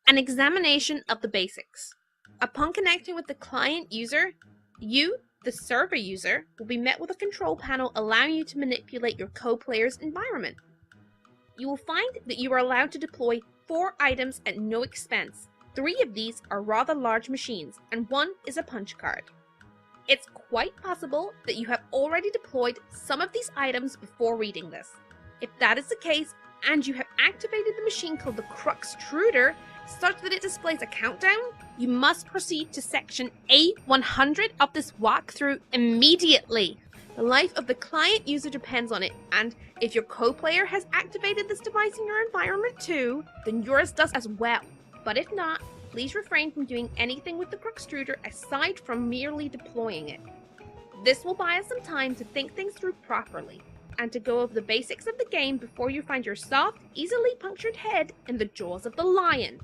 An examination of the basics. Upon connecting with the client user, you, the server user, will be met with a control panel allowing you to manipulate your co-player's environment. You will find that you are allowed to deploy 4 items at no expense. 3 of these are rather large machines, and 1 is a punch card. It's quite possible that you have already deployed some of these items before reading this. If that is the case, and you have activated the machine called the Voxus such that it displays a countdown, you must proceed to section A100 of this walkthrough immediately. The life of the client user depends on it, and if your co-player has activated this device in your environment too, then yours does as well. But if not, please refrain from doing anything with the Voxus aside from merely deploying it. This will buy us some time to think things through properly, and to go over the basics of the game before you find your soft, easily punctured head in the jaws of the lion.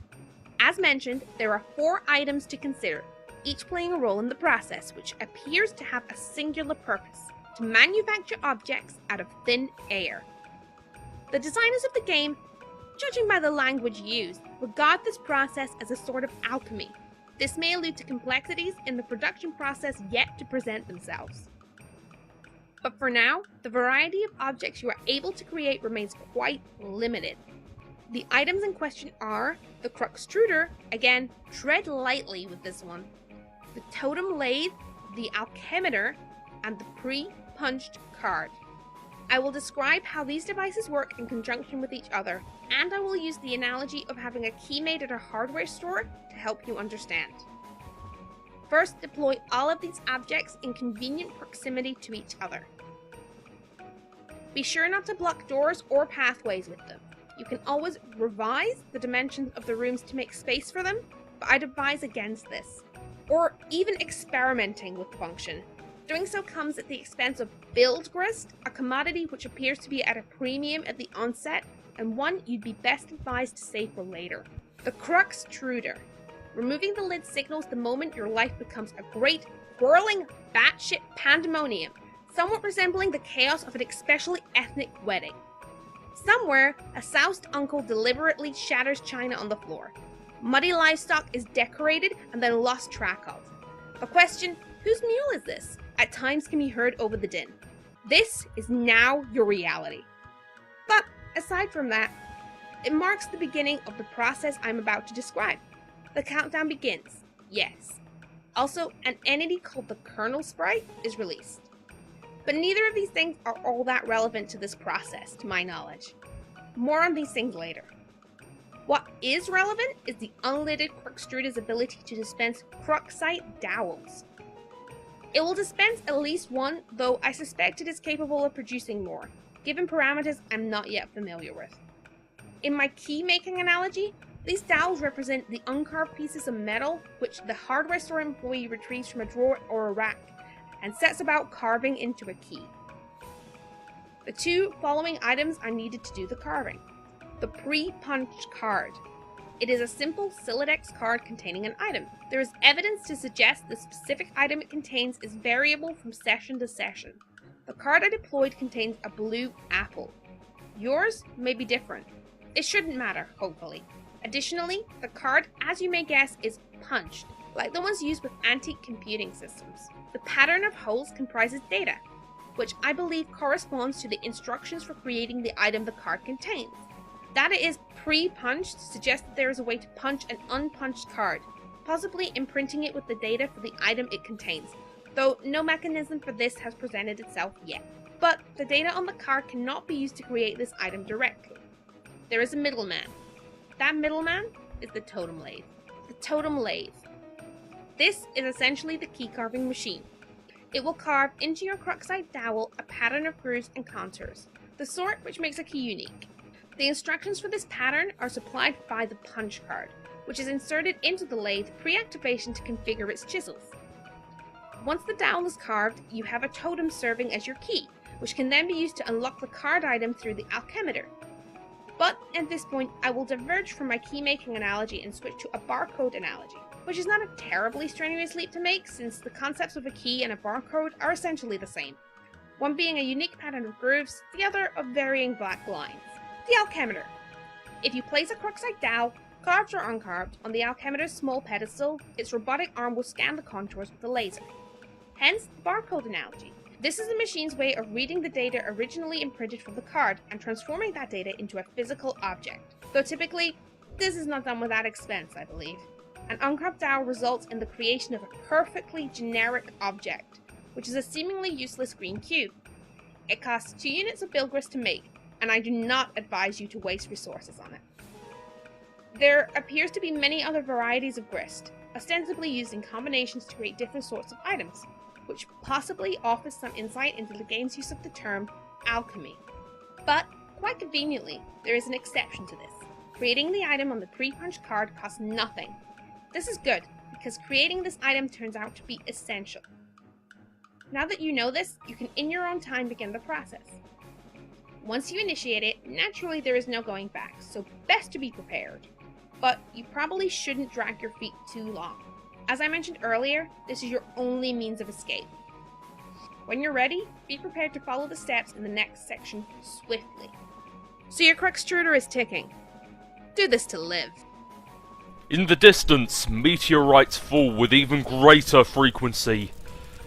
As mentioned, there are 4 items to consider, each playing a role in the process, which appears to have a singular purpose: to manufacture objects out of thin air. The designers of the game, judging by the language used, regard this process as a sort of alchemy. This may allude to complexities in the production process yet to present themselves. But for now, the variety of objects you are able to create remains quite limited. The items in question are the Voxus, again, tread lightly with this one, the totem lathe, the alchemeter, and the pre-punched card. I will describe how these devices work in conjunction with each other, and I will use the analogy of having a key made at a hardware store to help you understand. First, deploy all of these objects in convenient proximity to each other. Be sure not to block doors or pathways with them. You can always revise the dimensions of the rooms to make space for them, but I'd advise against this. Or even experimenting with the function. Doing so comes at the expense of build grist, a commodity which appears to be at a premium at the onset, and one you'd be best advised to save for later. The Voxus. Removing the lid signals the moment your life becomes a great, whirling, batshit pandemonium, somewhat resembling the chaos of an especially ethnic wedding. Somewhere, a soused uncle deliberately shatters china on the floor. Muddy livestock is decorated and then lost track of. The question, whose mule is this, at times can be heard over the din. This is now your reality. But aside from that, it marks the beginning of the process I'm about to describe. The countdown begins, yes. Also, an entity called the kernel sprite is released. But neither of these things are all that relevant to this process, to my knowledge. More on these things later. What is relevant is the unlidded Voxus' ability to dispense Croxite dowels. It will dispense at least 1, though I suspect it is capable of producing more, given parameters I'm not yet familiar with. In my key-making analogy, these dowels represent the uncarved pieces of metal which the hardware store employee retrieves from a drawer or a rack, and sets about carving into a key. The 2 following items are needed to do the carving. The pre-punched card. It is a simple Siladex card containing an item. There is evidence to suggest the specific item it contains is variable from session to session. The card I deployed contains a blue apple. Yours may be different. It shouldn't matter, hopefully. Additionally, the card, as you may guess, is punched, like the ones used with antique computing systems. The pattern of holes comprises data, which I believe corresponds to the instructions for creating the item the card contains. That it is pre-punched suggests that there is a way to punch an unpunched card, possibly imprinting it with the data for the item it contains, though no mechanism for this has presented itself yet. But the data on the card cannot be used to create this item directly. There is a middleman. That middleman is the totem lathe. The totem lathe. This is essentially the key carving machine. It will carve into your Croxite dowel a pattern of grooves and contours, the sort which makes a key unique. The instructions for this pattern are supplied by the punch card, which is inserted into the lathe pre-activation to configure its chisels. Once the dowel is carved, you have a totem serving as your key, which can then be used to unlock the card item through the alchemeter. But at this point, I will diverge from my key-making analogy and switch to a barcode analogy, which is not a terribly strenuous leap to make since the concepts of a key and a barcode are essentially the same, one being a unique pattern of grooves, the other of varying black lines. The alchemeter. If you place a Croxite dowel, Carved or uncarved, on the alchemister's small pedestal, its robotic arm will scan the contours with a laser. Hence, the barcode analogy. This is the machine's way of reading the data originally imprinted from the card and transforming that data into a physical object. Though typically, this is not done without expense, I believe. An uncarved DAO results in the creation of a perfectly generic object, which is a seemingly useless green cube. It costs 2 units of build grist to make, and I do not advise you to waste resources on it. There appears to be many other varieties of grist, ostensibly used in combinations to create different sorts of items, which possibly offers some insight into the game's use of the term alchemy. But, quite conveniently, there is an exception to this. Creating the item on the pre-punched card costs nothing. This is good, because creating this item turns out to be essential. Now that you know this, you can in your own time begin the process. Once you initiate it, naturally there is no going back, so best to be prepared. But you probably shouldn't drag your feet too long. As I mentioned earlier, this is your only means of escape. When you're ready, be prepared to follow the steps in the next section swiftly. So your extruder is ticking. Do this to live. In the distance, meteorites fall with even greater frequency.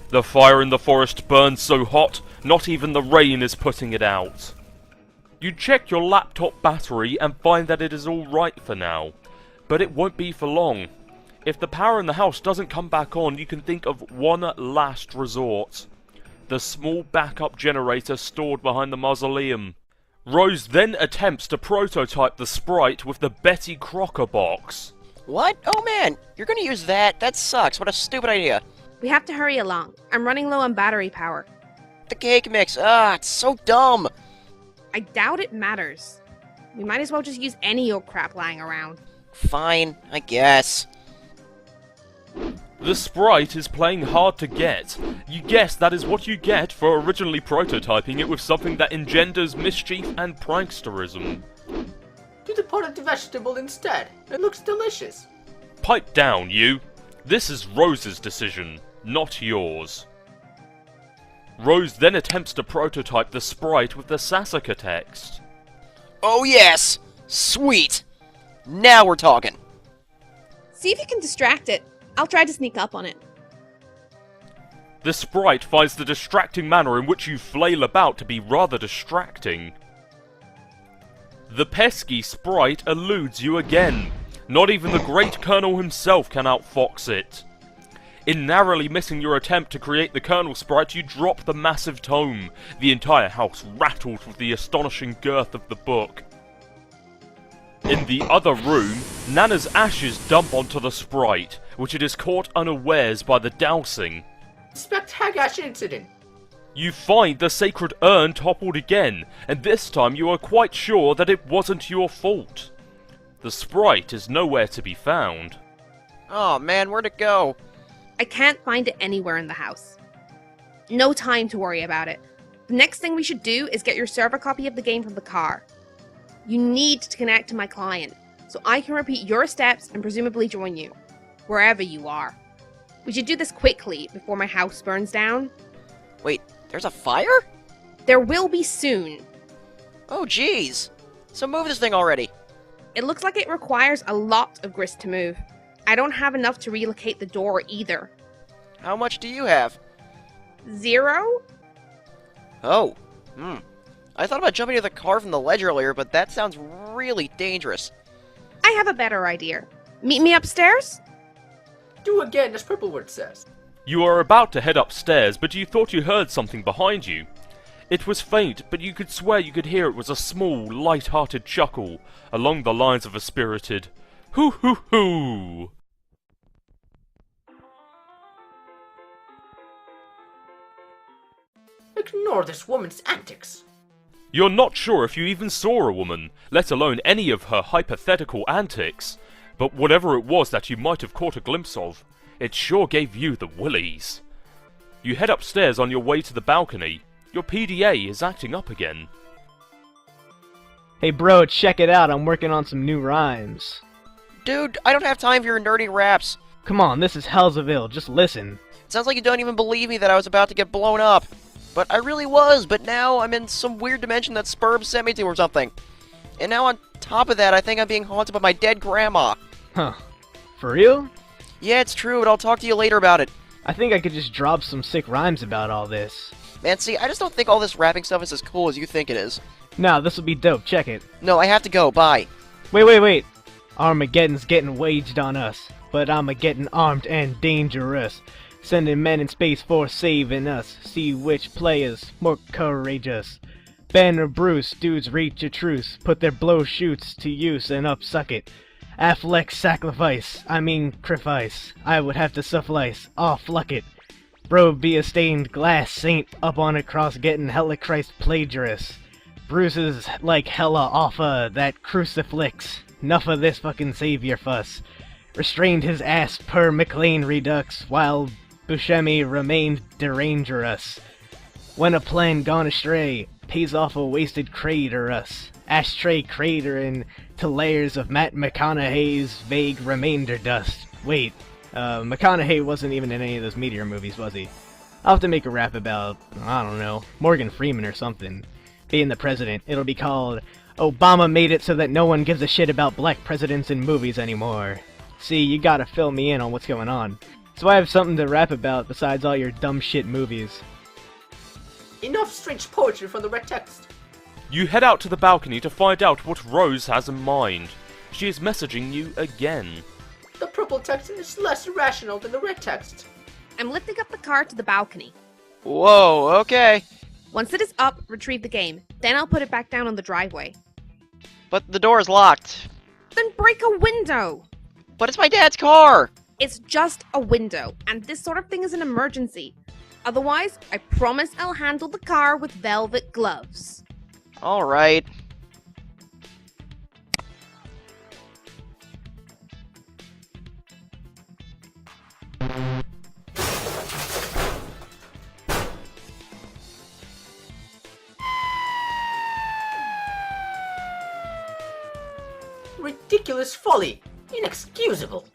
The fire in the forest burns so hot, not even the rain is putting it out. You check your laptop battery and find that it is alright for now, but it won't be for long. If the power in the house doesn't come back on, you can think of one last resort. The small backup generator stored behind the mausoleum. Rose then attempts to prototype the sprite with the Betty Crocker box. What? Oh man, you're gonna use that? That sucks, what a stupid idea. We have to hurry along. I'm running low on battery power. The cake mix, it's so dumb. I doubt it matters. We might as well just use any old crap lying around. Fine, I guess. The sprite is playing hard to get. You guess that is what you get for originally prototyping it with something that engenders mischief and pranksterism. Do the pot of the vegetable instead. It looks delicious. Pipe down, you. This is Rose's decision, not yours. Rose then attempts to prototype the sprite with the Sassacre text. Oh yes! Sweet! Now we're talking. See if you can distract it. I'll try to sneak up on it. The sprite finds the distracting manner in which you flail about to be rather distracting. The pesky sprite eludes you again. Not even the great Colonel himself can outfox it. In narrowly missing your attempt to create the Colonel sprite, you drop the massive tome. The entire house rattles with the astonishing girth of the book. In the other room, Nana's ashes dump onto the sprite, which it is caught unawares by the dousing. Spectacular incident. You find the sacred urn toppled again, and this time you are quite sure that it wasn't your fault. The sprite is nowhere to be found. Oh man, where'd it go? I can't find it anywhere in the house. No time to worry about it. The next thing we should do is get your server copy of the game from the car. You need to connect to my client, so I can repeat your steps and presumably join you, wherever you are. We should do this quickly before my house burns down. Wait, there's a fire? There will be soon. Oh jeez. So move this thing already. It looks like it requires a lot of grist to move. I don't have enough to relocate the door either. How much do you have? 0? Oh, I thought about jumping into the car from the ledge earlier, but that sounds really dangerous. I have a better idea. Meet me upstairs? Do again as Purple Word says. You are about to head upstairs, but you thought you heard something behind you. It was faint, but you could swear you could hear it was a small, light-hearted chuckle, along the lines of a spirited, "Hoo hoo hoo!" Ignore this woman's antics. You're not sure if you even saw a woman, let alone any of her hypothetical antics. But whatever it was that you might have caught a glimpse of, it sure gave you the willies. You head upstairs on your way to the balcony. Your PDA is acting up again. Hey bro, check it out, I'm working on some new rhymes. Dude, I don't have time for your nerdy raps. Come on, this is Hells of Ill, just listen. It sounds like you don't even believe me that I was about to get blown up. But I really was, but now I'm in some weird dimension that Spurb sent me to or something. And now on top of that, I think I'm being haunted by my dead grandma. Huh. For real? Yeah, it's true, but I'll talk to you later about it. I think I could just drop some sick rhymes about all this. Man, see, I just don't think all this rapping stuff is as cool as you think it is. Nah, this'll be dope, check it. No, I have to go, bye. Wait. Armageddon's getting waged on us, but I'm getting armed and dangerous. Sending men in space for saving us. See which players more courageous. Ben or Bruce, dudes reach a truce. Put their blow shoots to use and upsuck it. Affleck sacrifice, crifice. I would have to suffice. Aw, fluck it. Bro be a stained glass saint up on a cross getting hella Christ plagiarist. Bruce is like hella offa that crucifix. Nuff of this fucking savior fuss. Restrained his ass per McLean Redux while Buscemi remained derangerous. When a plan gone astray, pays off a wasted crater us. Ashtray cratering to layers of Matt McConaughey's vague remainder dust. Wait, McConaughey wasn't even in any of those Meteor movies, was he? I'll have to make a rap about, I don't know, Morgan Freeman or something. Being the president, it'll be called Obama Made It So That No One Gives a Shit About Black Presidents in Movies Anymore. See, you gotta fill me in on what's going on. So I have something to rap about besides all your dumb shit movies. Enough strange poetry from the red text. You head out to the balcony to find out what Rose has in mind. She is messaging you again. The purple text is less irrational than the red text. I'm lifting up the car to the balcony. Whoa, okay. Once it is up, retrieve the game. Then I'll put it back down on the driveway. But the door is locked. Then break a window! But it's my dad's car! It's just a window, and this sort of thing is an emergency. Otherwise, I promise I'll handle the car with velvet gloves. Alright. Ridiculous folly! Inexcusable!